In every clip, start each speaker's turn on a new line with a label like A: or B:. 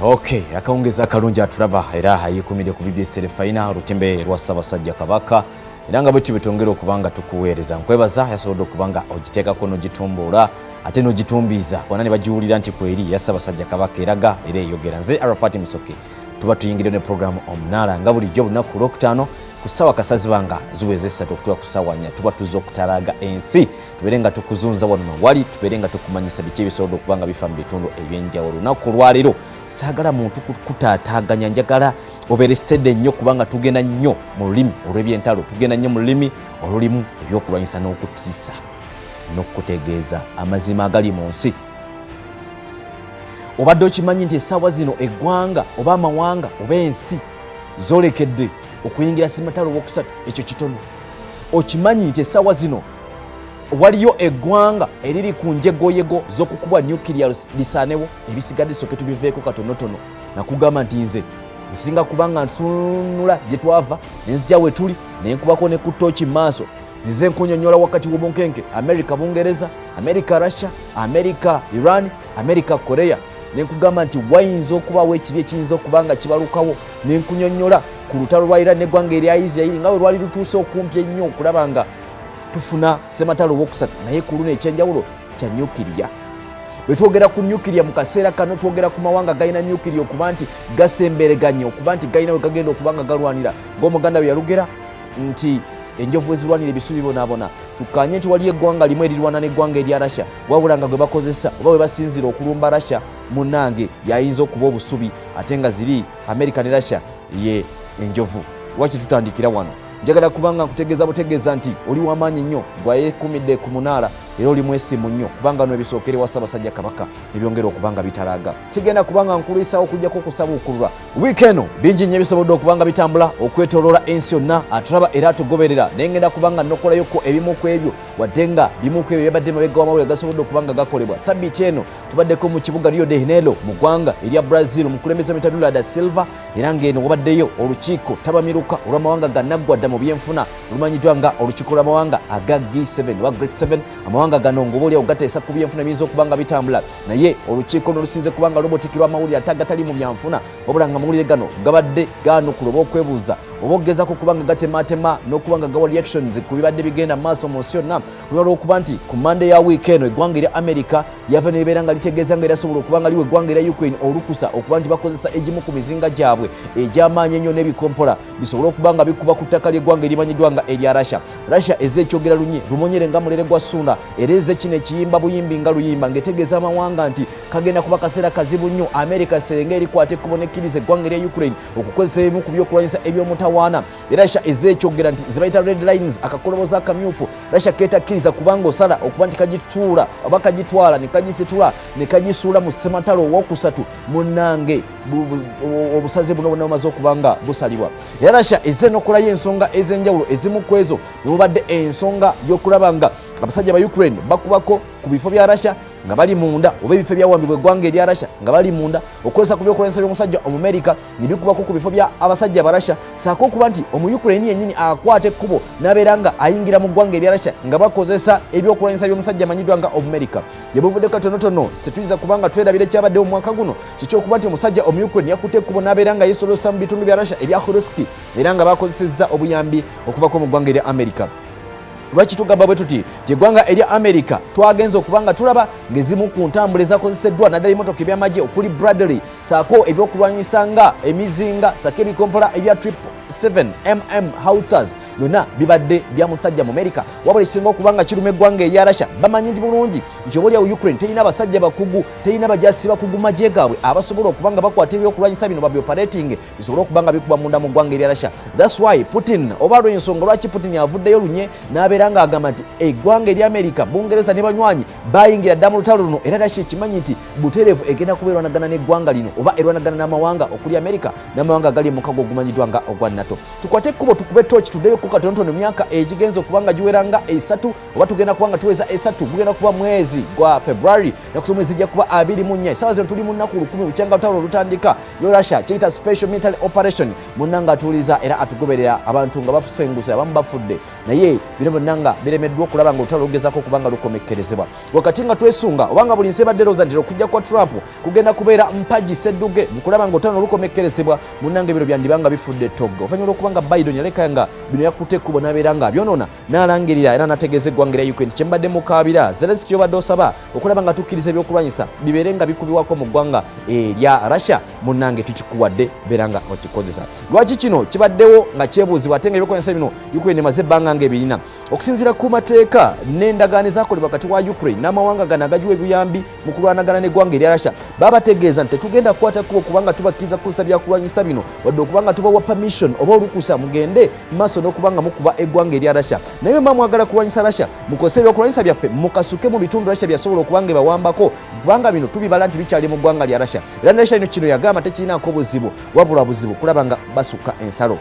A: Okay, akaongeza akalungi atulaba era ayikumide ku BBS Terefayina rutembe rwa Ssaabasajja Kabaka era nga bwetu betongera okubanga tukuweereza nkwebaza yasobodde okubanga ogiteekako n'ogitumbuula ate n'ogitumbiiza bonna ne bagiwulira nti kweri ya Ssaabasajja Kabaka eraga era eyogera. Nze Arafat Musoke tuba tuyingire ne programu Omunaala nga bulijjo lunaku Lwokutaano ku ssaawa kasazibanga ziweze 3 okutuuka ku ssaawa 4 tuba tuzze okutalaga ensi tubeere nga tukuzunza wano wali tubeere nga tukumanyisa biki ebisobodde okubanga bifa mu bitundu ebyenjawulo. Lunaku lwaleero saagala muntu kutaataaganya, njagala obeere steady ennyo kubanga tugenda nnyo mu lulimi olw'ebyentalo, tugenda nnyo mu lulimi olulimu ebyokulwanyisa n'okutiisa n'okutegeeza amazima agali mu nsi. Obadde okimanyi nti essaawa zino eggwanga oba amawanga oba ensi zoolekedde okuyingira ssematalo owokusatu? Ekyo kitono. Okimanyi nti essaawa zino waliyo eggwanga eriri ku njegoyego z'okukubwa nuclear lisaanewo, ebisigadde soke tubiveeko katonotono. Nakugamba nti nze nsinga kubanga nsunula gye twava nenzija we tuli nenkubako ne ku tooki maaso zize nkunyonyola wakati w'obunkenke America Bungereza, America Russia, America Iran, America Korea. Nenkugamba nti wayinza okubaawo ekibi ekiyinza okubanga kibalukawo nenkunyonyola ku lutalo lwa Iran n'eggwanga erya Israel nga bwe lwali lutuuse okumpi ennyo okulaba nga tufuna ssematalo owokusatu, naye ku luno ekyenjawulo kya nyukiriya. Bwe twogera ku nyukiriya mu kaseera kano twogera ku mawanga galina nyukiriya okuba nti gasembereganye, okuba nti galina we gagenda okubanga galwanira. Ng'Omuganda bwe yalugera nti enjovu ezirwanira ebisubi bonaabona, tukkaanye nti wali eggwanga limu erirwana n'eggwanga erya Russia, wabula nga gwe bakozesa oba we basinzira okulumba Russia munnange yayinza okuba obusubi ate nga ziri America ne Russia ye enjovu. Lwaki tutandikira wano? Njagala kubanga nkutegeeza butegeeza nti oli w'amaanyi nnyo gwayekumidde ku munaala era oli mwesimu nnyo kubanga no ebisookere wa Ssaabasajja Kabaka ebyongera okubanga bitalaaga. Sigenda kubanga nkulwisawo okujjako okusaba okulula. Wiiki eno bingi nnyo ebisobodde okubanga bitambula okwetooloola ensi yonna atulaba era atugoberera, naye ngenda kubanga nnokolayoko ebimu ku ebyo wadde nga bimu ku ebyo byabadde mabega w'amawulire gasobodde okubanga gakolebwa. Sabbiiti eno tubaddeko mu kibuga Rio de Janeiro mu ggwanga erya Brazil, omukulembeze Lula da Silva era ng'eno wabaddeyo olukiiko tabamiruka olw'amawanga gannaggwadda mu byenfuna olumanyiddwa nga olukiiko lw'amawanga aga G7 oba Great 7. Amawanga gano ng'oboolyawo gateesa ku byenfuna ebiyinza okubanga bitambula, naye olukiiko lusinze kubanga lubotikirwa amawulire ate agatali mu byanfuna, wabula nga amawulire gano gabadde gaanukula oba okwebuuza oba okugezako kubanga gatematema n'okubanga gawa reactions ku bibadde bigenda mu maaso mu nsi yonna. Olw'okuba nti ku Monday ya wiiki eno eggwanga erya America lyava ne libeera nga litegeeza nga erasobola okubanga liwa eggwanga erya Ukraine olukusa okuba nti bakozesa egimu ku mizinga gyabwe egy'amaanyi ennyo n'ebikompola bisobole okubanga bikuba ku ttaka ly'eggwanga erimanyiddwa nga erya Russia. Russia ezze ekyogera lunye lumonyere nga mulere gwa ssunda era ezze kino ekiyimba buyimbi nga luyimba ng'etegeeza amawanga nti kagenda kuba kaseera kazibu nnyo America serenga erikwata ekkubo nekkiriza eggwanga erya Ukraine okukozesa ebimu ku byokulwanyisa eby'omutawaana. Russia ezze ekyogera nti zibayita red lines, akakoloboza akamyufu. Russia keetakkiriza kubanga osala okuba nti kagituula oba kagitwala ne kagisitula ne kagisuula mu ssematalo owokusatu munnange obusaze buno bonna bumaze okubanga busalibwa. Era Russia ezze n'okolayo ensonga ez'enjawulo, ezimu ku ezo ne mubadde ensonga y'okulaba nga abasajja ba Ukraine bakubako ku bifo bya Russia nga bali munda oba ebifo byawambibwa eggwanga erya Russia nga bali munda, okozesa ku byokulwanyisa by'omusajja Omumerika ne bikubako ku bifo bya abasajja ba Russia, saako okuba nti Omu-Ukraine yennyini akwata ekkubo n'abeera nga ayingira mu ggwanga erya Russia nga bakozesa ebyokulwanyisa by'omusajja amanyiddwa nga Omumerika. Yebuvudde katonotono situyiza kubanga twerabira ekyabadde mu mwaka guno kikyokuba nti omusajja Omu-Ukraine yakutte ekkubo n'abeera nga yeesolosa mu bitundu bya Russia ebya Kursk era nga bakozesezza obuyambi okuvako mu ggwanga erya America. Lwaki tugamba bwe tuti eggwanga erya America twagenza okubanga tulaba ng'ezimu ku ntambula ezakozeseddwa naddala emmotoka ebyamagye okuli Bradley saako ebyokulwanyisa nga emizinga saako ebikompola ebya 7mm howitzers byonna bibadde bya musajja mu America, wabula ekisinga okubanga kiruma eggwanga erya Russia. Bamanyi nti bulungi nti oboolyawo Ukraine terina abasajja bakugu, terina bajasi bakugu magye gaabwe abasobola okubanga bakwata ebyokulwanyisa bino babyoperating bisobole okubanga bikuba munda mu ggwanga erya Russia. That's why Putin oba lw'ensonga lwaki Putin avuddeyo lunye n'abeera nga agamba nti eggwanga erya America Bungereza ne banywanyi bayingira dda mu lutalo luno era Russia ekimanyi nti butereevu egenda kuba erwanagana n'eggwanga lino oba erwanagana n'amawanga okuli America n'amawanga agali mu mukago ogumanyiddwa nga ogwa NATO. Tukwate ekkubo tukube torch tuddeyo ku katonotono myaka egigenza okubanga giweranga 3 oba tugenda kubanga tuweza 3 gugenda kuba mwezi gwa February nakuso mwezi ejja kuba 24 essaawa zino tuli mu nnaku 10 bukyanga lutalo olutandika yo Russia kyeyita special military operation munnanga atuuliza era atugoberera abantu nga bafusengusa abamu bafudde naye bino munnanga biremeddwa okulaba nga olutalo lugezako okubanga lukomekkerezebwa wakati nga twesunga obanga buli nsi ebadde erowooza nti okujja kwa Trump kugenda kubeera mpaji sedduge mu kulaba nga olutalo lukomekkerezebwa munnanga bino byandibanga bifudde togga oluvannyuma lw'okubanga Biden yaleka nga bino yakutte ekkubo n'abeera nga byonona n'alangirira era n'ategeeza eggwanga erya Ukraine kye mbadde mukaabira Zelensky yobadde osaba okulaba nga tukkiriza ebyokulwanyisa bibeere nga bikubiwako mu ggwanga erya Russia munnange tukikuwadde beera nga okikozesa lwaki kino kibaddewo nga kyebuuzibwa ate nga ebyokulwanyisa bino Ukraine emaze ebbanga nga ebirina okusinziira ku mateeka n'endagaano ezakolebwa wakati wa Ukraine n'amawanga gano agagiwa ebuyambi mu kulwanagana n'eggwanga erya Russia baba bategeeza nti tetugenda kukwata kubo kubanga tubakkiriza kukozesa byakulwanyisa bino wadde okubanga tubawa permission oba olukusa mugende maaso n'okubanga mukuba eggwanga erya Russia naye mba mwagala kulwanyisa Russia mukozese ebyokulwanyisa byaffe mukasuke mu bitundu Russia byasobola okubanga ebawambako kubanga bino tubibala nti bikyali mu ggwanga lya Russia era Russia ino kino yagamba tekirinaako buzibu wabula buzibu kulaba nga basukka ensalo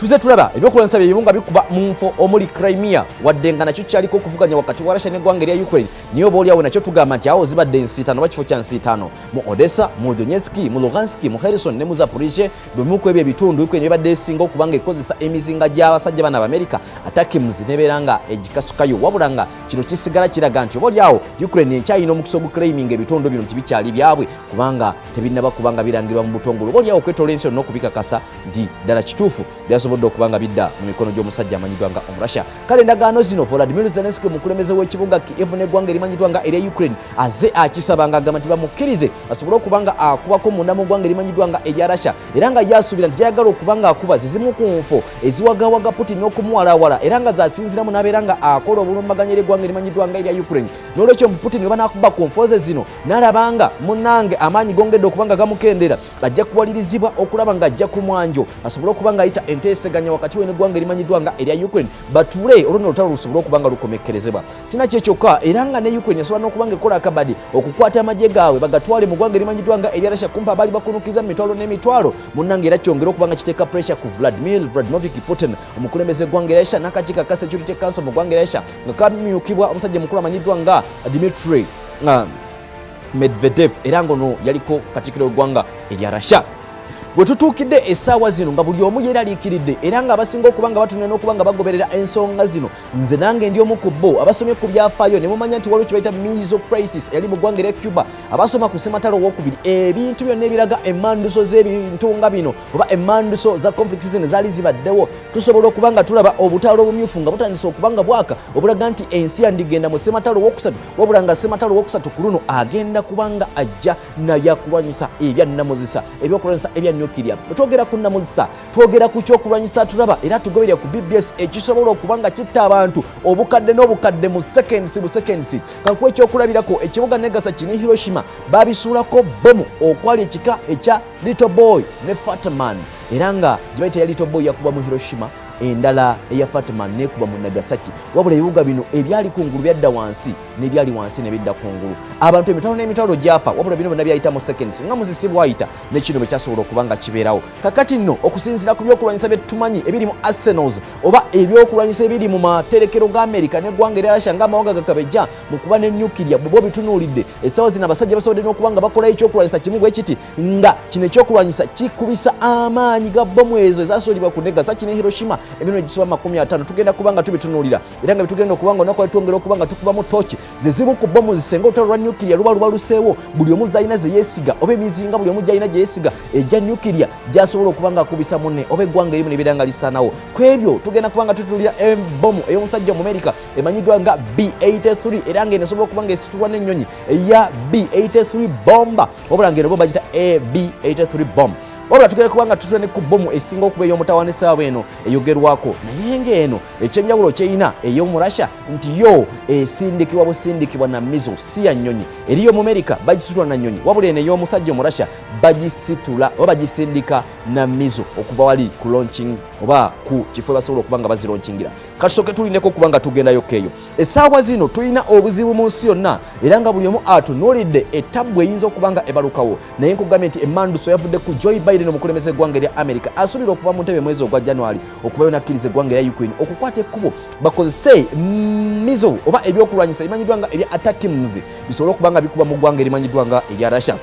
A: tuze tulaba ebyokulwanyisa byebimu nga bikuba mu nfo omuli Crimea wadde nga nakyo kyaliko okuvuganya wakati wa Russia n'eggwanga erya Ukraine niyo oba oliawo nakyo tugamba nti awo zibadde ensiitaano oba kifo kya nsiitaano mu Odessa mu Donetsk mu Luhansk mu Kherson ne mu Zaporizhzhia bwebimu ku ebyo ebitundu Ukraine ebadde esinga okubanga ekozesa emizinga gy'abasajja bana b'Amerika ATACMS nebeera nga egikasukayo wabula nga kino kisigala kiraga nti oba oliawo Ukraine ekyalina omukisa ogukleiminga ebitundu bino nti bikyali byabwe kubanga tebinnaba kubanga birangirwa mu butongole oba oliawo okwetola ensi yonna okubikakasa nti ddala kituufu byasobodde okubanga bidda mu mikono gy'omusajja amanyiddwa nga Omurussia kale endagaano zino Volodymyr Zelensky omukulembeze w'ekibuga Kiev n'eggwanga erimanyiddwa nga erya Ukraine aze akisaba nga agamba nti bamukkirize asobole okubanga akubako munda mu ggwanga erimanyiddwa nga erya Russia era nga yasuubira nti gyayagala okubanga akuba zizimu ku nfo eziwagawaga Putin n'okumuwalawala era nga zasinziramu n'abeera nga akola obulumbaganya ery'eggwanga erimanyiddwa nga erya Ukraine n'olwekyo Putin weba n'akuba ku nfo ze zino n'alabanga munnange amaanyi gongedde okubanga gamukendera ajja kuwalirizibwa okulaba nga ajja ku mwanjo asobole okubanga ayita enteeseganya wakati we n'eggwanga erimanyiddwa nga erya Ukraine batule olwo olutalo lusobole okubanga lukomekkerezebwa sinakyo kyokka era nga ne Ukraine yasobola n'okubanga ekola akabadi okukwata amagye gaabwe bagatwale mu ggwanga erimanyiddwa nga erya Russia kumpa abaali bakunukiza mitwalo n'emitwalo munnange era kyongera okubanga kiteeka pressure ku Vladimir Putin omukulembeze eggwanga erya Russia n'akakiiko ka Security Council mu ggwanga erya Russia nga kamyukibwa omusajja mukulu amanyiddwa nga Dmitry Medvedev era ngono yaliko katikkiro w'eggwanga erya Russia bwe tutuukidde essaawa zino nga buli omu yeeraliikiridde era nga abasinga okubanga batunula n'okubanga bagoberera ensonga zino nze nange ndi omu ku bo abasomye ku byafaayo ne mumanya nti waliwo kye bayita mizo crisis eyali mu ggwanga erya Cuba abasoma ku ssematalo owookubiri ebintu byonna ebiraga emmanduso z'ebintu nga bino oba emmanduso za conflict zino zaali zibaddewo tusobola okubanga tulaba obutalo obumyufu nga butandise okubanga bwaka obulaga nti ensi yandigenda mu ssematalo owokusatu wabula nga ssematalo owokusatu ku luno agenda kubanga ajja nabyakulwanyisa ebyannamuzisa ebyokulwanyisa ebya nuclear twogera ku nnamuzisa twogera ku kyokulwanyisa tulaba era tugoberera ku BBS ekisobola okubanga kitta abantu obukadde n'obukadde mu seconds kakuwa ekyokulabirako ekibuga negasa kini Hiroshima babisuulako bomu okwali ekika ekya Little Boy ne Fatman era nga gibayita ya Little Boy yakuba mu Hiroshima endala eya Fatman nekuba mu Nagasaki wabula ebibuga bino ebyali kungulu byadda wansi n'ebyali wansi ne bidda kungulu abantu emitalo n'emitalo gyafa wabula bino byonna byayita mu seconds nga musisi bwayita n'ekino bwe kyasobola okubanga kibeerawo kakati nno okusinziira ku byokulwanyisa bye tumanyi ebiri mu arsenals oba ebyokulwanyisa ebiri mu materekero ga America n'eggwanga erya Russia ng'amawanga gakabejja mu kuba ne nuclear bwe bitunuulidde essaawa zino abasajja basobodde n'okubanga bakolayo ekyokulwanyisa kimu bwe kiti nga kino ekyokulwanyisa kikubisa amaanyi ga bomu ezo ezasolibwa ku Nagasaki ne Hiroshima ebino egisoba 50 tugenda kubanga tubitunuulira era nga bitugenda okubanga onakuba twongera okubanga tukubamu toki zezimu ku bomu zisenga olutalo lwa nuclear luba lubaluseewo buli omu zalina ze yeesiga oba emizinga buli omu gyalina gye yeesiga ejja nuclear gyasobola okubanga akubisa munne oba eggwanga erimu nebeera nga lisaanawo ku ebyo tugenda kubanga tutunuulira bomu ey'omusajja mu America emanyiddwa nga B-83 era ng'eno esobola okubanga esitulwa n'ennyonyi eya B-83 bomba wabula ng'eno bo bagita B-83 bomb wabula tugenda kubanga tutula ne ku bomu esinga okuba ey'omutawaana essaawa eno eyogerwako naye ng'eno ekyenjawulo kyeyina ey'omu Russia nti yo esindikibwa busindikibwa na mizo si ya nnyonyi eriyo mu America bagisitula na nnyonyi wabula eno ey'omusajja mu Russia bagisitula oba bagisindika na mizo okuva wali ku launching oba ku kifo basobola okuba nga bazironchingira. Kasooke tulindeko kubanga tugendayo keeyo. Essaawa zino tulina obuzibu mu nsi yonna era nga buli omu atunuulidde ettabbu eyinza okuba nga ebalukawo, naye nkugambye nti emmanduso yavudde ku Joe Biden omukulembeze eggwanga erya America asulira okuva mu ntebe mwezi ogwa January okubayo nakkiriza eggwanga erya Ukraine okukwata ekkubo bakozese mizo oba ebyokulwanyisa ebimanyiddwa nga ebya ATACMS bisobola okuba nga bikuba mu ggwanga erimanyiddwa nga erya Russia.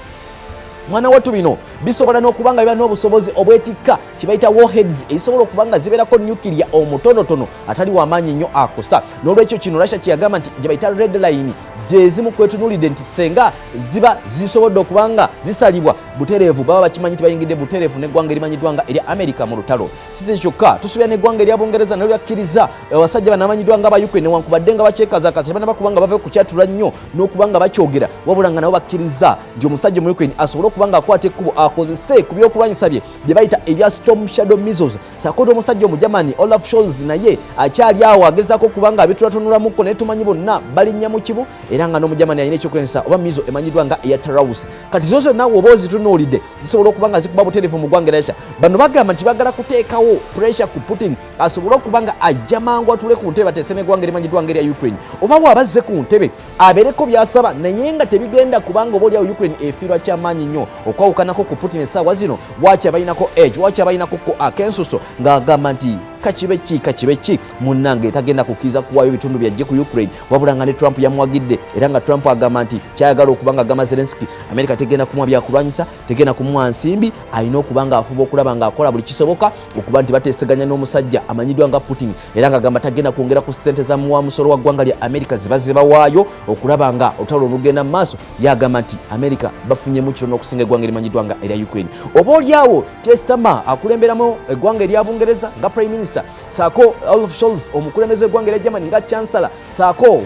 A: Mwana wattu bino bisobola n'okuba nga biba n'obusobozi obwetikka kibayita warheads ezisobola okuba nga zibeerako nuclear omutonotono atali w'amaanyi nnyo akosa. N'olwekyo kino Russia kyeyagamba nti gye bayita red line gyezimu kwetunuulidde nti senga ziba zisobodde okuba nga zisalibwa butereevu baba bakimanyi nti bayingidde butereevu n'eggwanga erimanyiddwa nga erya America mu lutalo. Si kyokka tusuubira n'eggwanga erya Bungereza nalyo lyakkiriza abasajja bano abamanyiddwa nga aba Ukraine newankubadde nga bakyekazaakasa bana bakuba nga bava ku kyatula nnyo n'okuba nga bakyogera wabula nga nabo bakkiriza nti omusajja mu Ukraine asobole okuba nga akwata ekkubo akozese ku byokulwanyisa bye bye bayita ebya storm shadow missiles. Sakodo omusajja Omujamani Olaf Scholz naye akyali awo agezaako okuba nga abitulatunulamuko naye tumanyi bonna balinnya mu kibu era nga n'Omujamani alina ekyokwenzesa oba mizo emanyiddwa nga eya Taurus. Kati zo zonna oba ozitunuulidde zisobola okuba nga zikuba butereevu mu ggwanga Russia. Bano bagamba nti bagala kuteekawo pressure ku Putin asobole okuba nga ajja mangu atule ku ntebe bateese n'eggwanga erimanyiddwa nga erya Ukraine. Oba bw'abazze ku ntebe abeereko by'asaba naye nga tebigenda kubanga obaolyawo Ukraine efiirwa ky'amaanyi nnyo okwawukanako ku Putin essaawa zino waaki abalinako edge waaki abalinako akensuso ng'agamba nti kakibe ki munnange tagenda kukkiriza kuwaayo bitundu byajje ku Ukraine wabula nga ne Trump yamuwagidde era nga Trump agamba nti kyayagala okuba nga agamba Zelensky America tegenda kumuwa byakulwanyisa tegenda kumuwa nsimbi alina okuba nga afuba okulaba nga akola buli kisoboka okuba nti bateeseganya n'omusajja amanyiddwa nga Putin era nga agamba tagenda kwongera ku ssente za muwa musolo wa ggwanga lya America zibawaayo okulaba nga olutalo olugenda mu maaso yagamba nti America bafunyemu kitono okusinga eggwanga erimanyiddwa nga erya Ukraine. Oba olyawo Testama akulemberamu eggwanga erya Bungereza nga Prime Minister saako Olaf Scholz omukulembeze eggwanga erya Germany nga Chancellor saako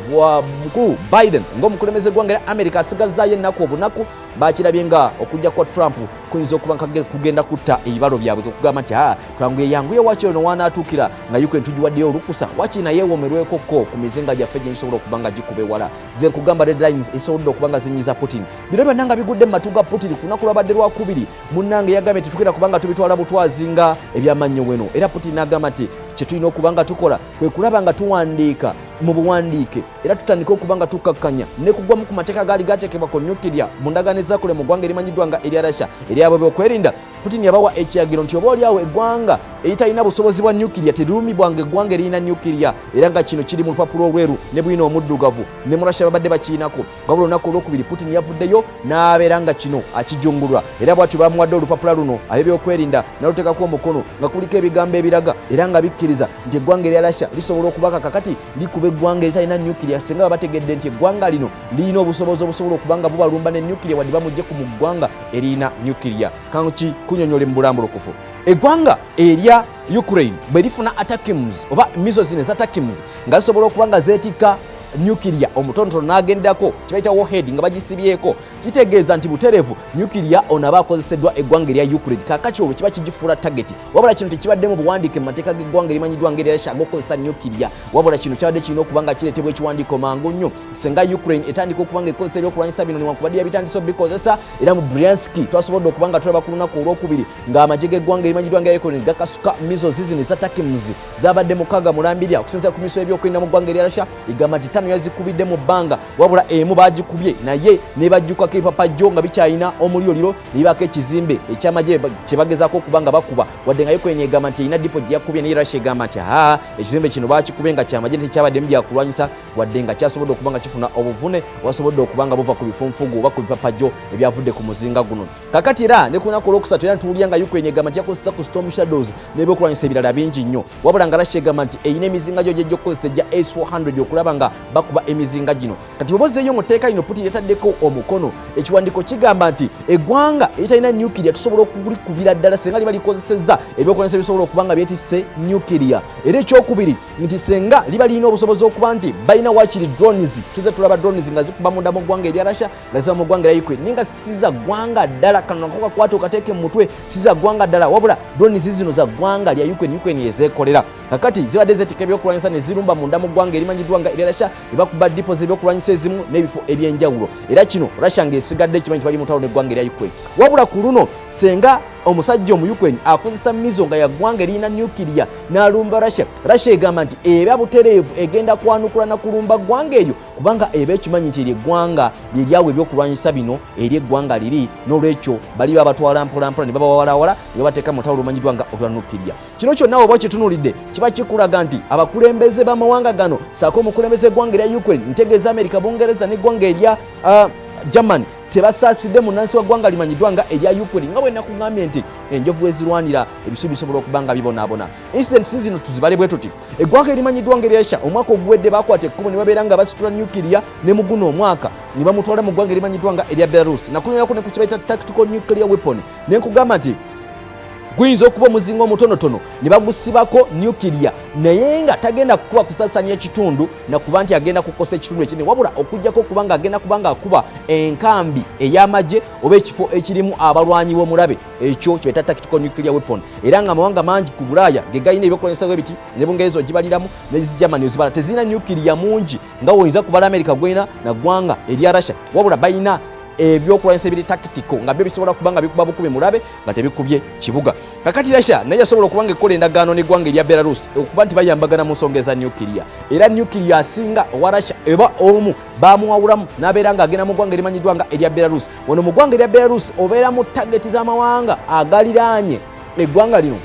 A: mukulu Biden ng'omukulembeze eggwanga erya America asigazaayo ennaku obunaku bakirabye nga okujja kwa Trump kuyinza okuba kugenda kutta ebibalo byabwe okugamba nti twanguye yanguye wakiro nowaanaatuukira nga Ukraine tugiwaddeyo olukusa wakiri naye womerwekoko ku mizinga gyaffe gye gisobola okuba nga gikuba ewala. Ze nkugamba red lines esobodde okuba nga zinyiza Putin. Bino byonna nga bigudde mu matu ga Putin ku lunaku lwabadde lwakubiri munnange yagambye tetugenda kuba nga tubitwala butwazi nga ebyamannyo weno era Putin n'agamba nti kye tulina okuba nga tukola kwe kulaba nga tuwandiika mu buwandiike era tutandika okuba nga tukakkanya ne kugwamu ku mateeka gaali gateekebwa ku nuclear mu ndagaano ezaakole mu ggwanga erimanyiddwa nga erya Russia eryabo byokwerinda. Putin yabawa ekiragiro nti oba oliawo eggwanga eritalina busobozi bwa nuclear terirumibwanga eggwanga eriyina nuclear era nga kino kiri mu lupapula olweru ne bwina omuddugavu ne mu Russia babadde bakiinako. Wabula olunaku olwokubiri Putin yavuddeyo n'abeera nga kino akijungulwa era bwatyo bamuwadde olupapula luno ab'ebyokwerinda naluteekako omukono nga kuliko ebigambo ebiraga era nga bikkiriza nti eggwanga erya Russia lisobola okuba kakati likuba eggwanga eritalina nuclear senga babategedde nti eggwanga lino lirina obusobozi obusobola okuba nga bubalumba ne nuclear wadde bamugje ku ggwanga eriyina nuclear. Kanki kunyonyole mu bulambulukufu eggwanga erya Ukraine bwe lifuna ATACMS oba mizo zino eza ATACMS nga zisobola okuba nga zeetikka nuclear omutonotono n'agendako kibayita warhead nga bagisibyeko kitegeeza nti butereevu nuclear ono aba akozeseddwa eggwanga erya Ukraine kakati olwo kiba kigifuula target. Wabula kino tekibaddemu buwandiike mu mateeka g'eggwanga erimanyiddwa nga erya Russia ag'okukozesa nuclear wabula kino kyabadde kirina okuba nga kireetebwa ekiwandiiko mangu nnyo senga Ukraine etandika okuba nga ekozesa ebyokulwanyisa bino newankubadde yabitandisa obikozesa era mu Bryansk twasobodde okuba nga tulaba ku lunaku olwokubiri ng'amagye g'eggwanga erimanyiddwa nga Ukraine gakasuka missiles zino eza ATACMS zabadde mukaaga mulambirya okusinziira ku missiles ebyokwerinda mu ggwanga erya Russia egamba nti yazikubidde mu bbanga wabula emu bagikubye naye ne bajjukako ebipapajjo nga bikyalina omulyoliro nebaako ekizimbe ekyamagye kye bagezaako okuba nga bakuba wadde nga Ukraine egamba nti erina dipo gye yakubye naye Russia egamba nti ekizimbe kino bakikubye nga kyamagye tekyabaddemu byakulwanyisa wadde nga kyasobodde okuba nga kifuna obuvune wasobodde okuba nga buva ku bifunfugu oba ku bipapajjo ebyavudde ku muzinga guno. Kakati era ne ku lunaku olwokusatu era tuwulira nga Ukraine egamba nti yakozesa ku storm shadows n'ebyokulwanyisa ebirala bingi nnyo wabula nga Russia egamba nti erina emizinga gyo gyejja okukozesa egya S-400 okulaba nga bakuba emizinga gino. Kati bobozeeyo mu tteeka lino Putin yataddeko omukono ekiwandiiko kigamba nti eggwanga eritalina nuclear tusobola okulikubira ddala senga liba likozesezza ebyokulwanyisa bisobola okuba nga byetisse nuclear. Era ekyokubiri nti senga liba lirina obusobozi okuba nti balina wakiri drones tuze tulaba drones nga zikuba munda mu ggwanga erya Russia nga ziba mu ggwanga erya Ukraine ninga siza ggwanga ddala kano nako kakwata okateeke mu mutwe siza ggwanga ddala wabula drones zino za ggwanga lya Ukraine yezeekolera. Kakati zibadde zeetika ebyokulwanyisa ne zirumba munda mu ggwanga erimanyiddwa nga erya Russia ebakuba dipo z'ebyokulwanyisa ezimu n'ebifo ebyenjawulo era kino Russia ng'esigadde ekimanyi bali mutalo n'eggwanga erya Ukraine. Wabula ku luno senga omusajja mu Ukraine akozesa mizo nga yaggwanga erina nuclear n'alumba Russia egamba nti eba butereevu egenda kwanukula na kulumba ggwanga eryo kubanga eba ekimanyi nti eryo eggwanga lyeryawo ebyokulwanyisa bino eri eggwanga liri n'olwekyo bali babatwala mpolampola ne babawalawala ne babateeka mu ttalo lumanyiddwa nga olwa nuclear. Kino kyonna oba kitunulidde kiba kikulaga nti abakulembeze b'amawanga gano saako omukulembeze eggwanga erya Ukraine ntegeeza America, Bungereza n'eggwanga erya Germany tebasaasidde munnansi wa ggwanga limanyiddwa nga erya Ukraine nga bwe nakugambye nti enjovu ezirwanira ebisubi bisobola okuba nga bibonaabona. Incidents zino tuzibale bwe tuti eggwanga erimanyiddwa nga erya omwaka oguwedde bakwata ekkubo ne babeera nga basitula nuclear ne mu guno omwaka ne bamutwala mu ggwanga erimanyiddwa nga erya Belarus nakunyolako ne ku kibayita tactical nuclear weapon ne nkugamba nti guyinza okuba omuzinga omutonotono ne bagusibako nuclear naye nga tagenda kukuba kusasanya kitundu nakuba nti agenda kukosa ekitundu ekinene wabula okujjako okubanga agenda kubanga akuba enkambi ey'amagye oba ekifo ekirimu abalwanyi b'omulabe ekyo kibaita tactical nuclear weapon era nga amawanga mangi ku Bulaaya ge galina ebyokulwanyisa bwebiti ne Bungereza ogibaliramu ne Germany ozibala tezirina nuclear mungi nga woyinza kubala America gwena na ggwanga erya Russia wabula balina ebyokulwanyisa ebiri tactical nga byo bisobola kubanga bikuba bukubi mulabe nga tebikubye kibuga. Kakati Russia naye yasobola okubanga ekola endagaano n'eggwanga erya Belarus okuba nti bayambagana mu nsonga eza nuclear era nuclear asinga owa Russia eba omu bamuwawulamu n'abeera nga agenda mu ggwanga erimanyiddwa nga erya Belarus. Wano mu ggwanga erya Belarus obeera mu tageti z'amawanga agaliraanye eggwanga lino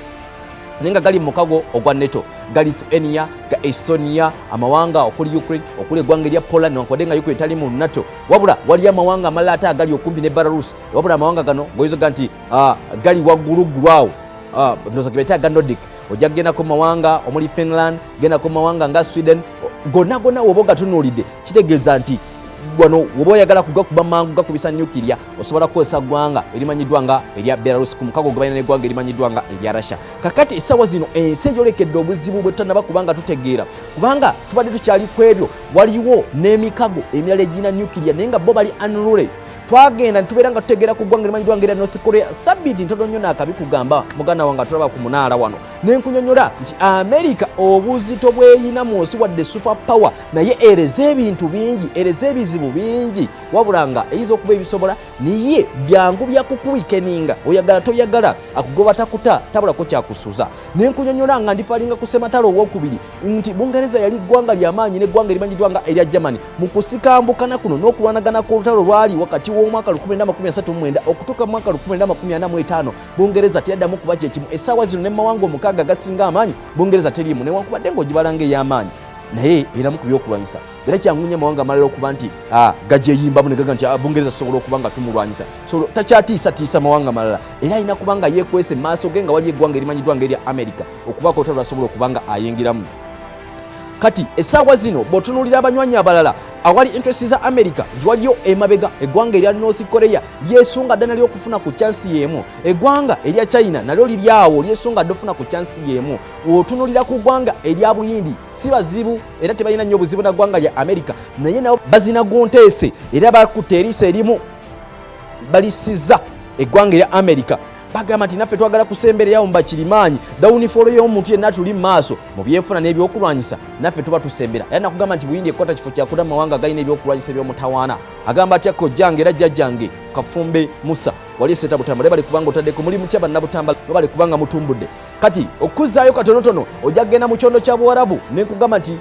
A: nenga gali mukago ogwa NATO gali Lithuania ga Estonia amawanga okuli Ukraine okuli eggwanga erya Poland newankwadde nga Ukraine tali mu NATO wabula wali amawanga amalala agali okumpi ne Belarus wabula amawanga gano goyizoga nti gali wagguluggulu awo ndoza gebeta ga Nordic ojja kgendako mawanga omuli Finland gendako mawanga nga Sweden gonna woba ogatunulidde kitegeeza nti wano woba oyagala kugakuba mangu gakubisa nuclear osobola kukozesa ggwanga erimanyiddwa nga erya Belarus ku mukago gwe balina n'eggwanga erimanyiddwa nga erya Russia. Kakati essaawa zino ensi eyolekedde obuzibu bwe tutannaba kubanga tutegeera kubanga tubadde tukyali ku ebyo waliwo n'emikago emirala egirina nuclear naye nga bo bali unruly. Twagenda nitubeera nga tutegeera ku ggwanga erimanyiddwa nga erya North Korea sabbiiti ntono nnyo n'akabikugamba muganda wange tulaba ku munaala wano nenkunyonnyola nti America obuzito bweyina mu nsi wadde super power naye ereza ebintu bingi ereza ebizibu bingi wabula nga eyinza okuba ebisobola niye byangu byakukubikeninga oyagala toyagala akugoba takuta tabulako kyakusuza. Nenkunyonnyola nga ndifalinga ku ssematalo owokubiri nti Bungereza yali ggwanga ly'amaanyi n'eggwanga erimanyiddwa nga erya Germany mu kusikambukana kuno n'okulwanagana kw'olutalo lwali wakati w'omwaka 1939 okutuuka mu mwaka 1945 Bungereza teyaddamu kuba kyekimu. Essaawa zino ne mawanga omukaaga gasinga amaanyi Bungereza teriimu newankubadde ng'ogibala ng'ey'amaanyi naye eramu ku byokulwanyisa era kyangunya amawanga amalala okuba nti gagyeyimbamu ne gaga nti Bungereza tusobola okuba nga tumulwanyisa so takyatiisatiisa mawanga amalala era alina kuba nga yeekwese mu maaso ge nga wali eggwanga erimanyiddwa nga erya America okubaako olutalo asobola okuba nga ayingiramu. Kati essaawa zino bw'otunuulira abanywanyi abalala awali interest za America waliyo emabega eggwanga erya North Korea lyesunga ddala ly'okufuna ku chansi y'emu eggwanga erya China nalyo liri awo lyesunga dda okufuna ku chansi y'emu. Otunuulira ku ggwanga erya Buyindi si bazibu era tebalina nnyo obuzibu na ggwanga lya America naye nabo bazina gunteese era bakutte eriisa erimu balisiza eggwanga erya America bagamba nti naffe twagala kusembererawo mubakirimaanyi dawunifolo y'omuntu yenna tuli mu maaso mu byenfuna n'ebyokulwanyisa naffe tuba tusembera era nakugamba nti Buyindi ekkwata kifo kyakuda mawanga galina ebyokulwanyisa ebyomutawaana agamba atya kojjange era jjajjange Kafumbe Musa wali eseta Butambala bali kubanga otaddeko muli mutya banna Butambala bali kubanga mutumbudde. Kati okuzzaayo katonotono ojja kgenda mu kyondo kya Buwarabu nenkugamba nti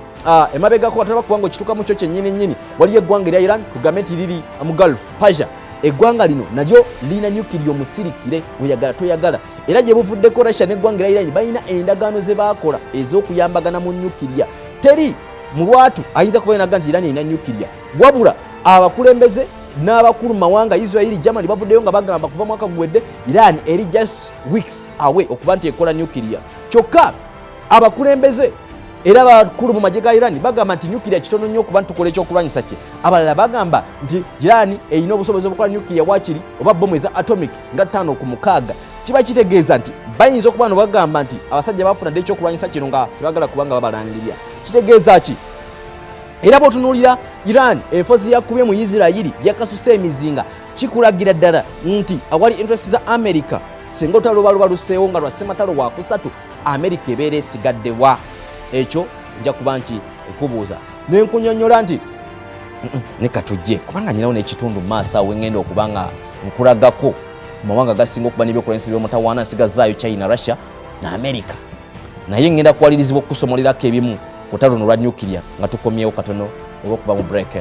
A: emabegako watalaba kubanga okituuka mu kyo kyennyini waliyo eggwanga erya Iran tugambe nti liri mu Gulf Persia eggwanga lino nalyo lina nuclear omusirikire oyagala toyagala era gye buvuddeko Russia n'eggwanga erya Iran balina endagaano ze baakola ez'okuyambagana mu nuclear. Teri mulwatu ayinza kuba yenaga nti Iran erina nuclear wabula abakulembeze n'abakulu mawanga Israeli Germany bavuddeyo nga bagamba kuva mwaka guwedde Iran eri just weeks away okuba nti ekola nuclear kyokka abakulembeze era abakulu mu magye ga Iran bagamba nti nuclear kitono nnyo okuba ntukola ekyokulwanyisa kye. Abalala bagamba nti Iran erina obusobozi obukola nuclear wakiri oba bomu eza atomic nga 5 ku 6 kiba kitegeeza nti bayinza okuba no bagamba nti abasajja bafuna dde ekyokulwanyisa kino nga tebagala kubanga babalangirira kitegeeza ki era bw'otunuulira Iran enfozi yakubye mu Isirairi yakasusa emizinga kikulagira ddala nti awali interest za America singa olutalo luba luseewo nga lwa ssematalo wakusatu America ebeera esigaddewa ekyo nja kuba nti ekubuuza nenkunyonnyola nti ne katujje kubanga nyinawo n'ekitundu maaso awo ngenda okuba nga nkulagako mawanga gasinga okuba n'ebyokulwanyisa by'omutawaana nsigazaayo China, Russia na America. Naye ngenda kuwalirizibwa okusomolerako ebimu ku lutalo lwa nuclear nga tukomyewo katono olw'okuva mu break.